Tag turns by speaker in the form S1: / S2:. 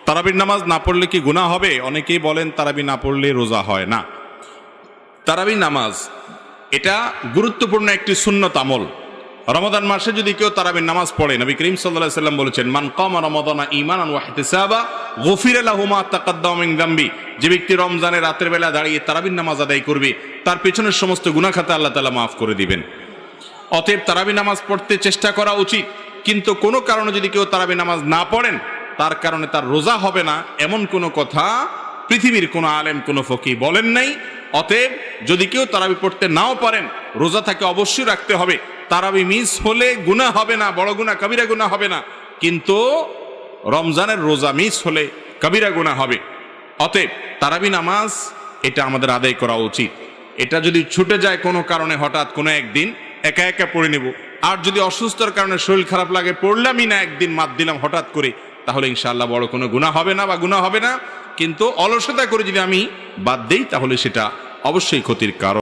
S1: তারাবির নামাজ না পড়লে কি গুনাহ হবে? অনেকেই বলেন তারাবি না পড়লে রোজা হয় না। তারাবি নামাজ এটা গুরুত্বপূর্ণ একটি সুন্নত আমল। রমাদান মাসে যদি কেউ তারাবির নামাজ পড়ে, নবী করিম সাল্লাল্লাহু আলাইহি ওয়াসাল্লাম বলেছেন, মান কামা রমাদানা ঈমানান ওয়া ইহতিসাবা গুফিরা লাহু মা তাকাদ্দামা মিন যামবি। যে ব্যক্তি রমজানের রাতের বেলা দাঁড়িয়ে তারাবির নামাজ আদায় করবে, তার পেছনের সমস্ত গুনাহ খাতা আল্লাহ তাআলা মাফ করে দিবেন। অতএব তারাবি নামাজ পড়তে চেষ্টা করা উচিত। কিন্তু কোনো কারণে যদি কেউ তারাবি নামাজ না পড়েন, তার কারণে তার রোজা হবে না, এমন কোনো কথা পৃথিবীর কোনো আলেম, কোনো ফকি বলেন নাই। অতএব যদি কেউ তারাবি পড়তে নাও পারেন, রোজা তাকে অবশ্যই রাখতে হবে। তারাবি মিস হলে গুনাহ হবে না, বড় গুনাহ কবিরা গুনাহ হবে না, কিন্তু রমজানের রোজা মিস হলে কবিরা গুনাহ হবে। অতএব তারাবি নামাজ এটা আমাদের আদায় করা উচিত। এটা যদি ছুটে যায় কোনো কারণে, হঠাৎ কোনো একদিন একা একা পড়ে নেব। আর যদি অসুস্থতার কারণে শরীর খারাপ লাগে, পড়লামই না, একদিন মাত দিলাম হঠাৎ করে, তাহলে ইনশাআল্লাহ বড় কোনো গুনাহ হবে না বা গুনাহ হবে না। কিন্তু অলসতা করে যদি আমি বাদ দেই, তাহলে সেটা অবশ্যই ক্ষতির কারণ।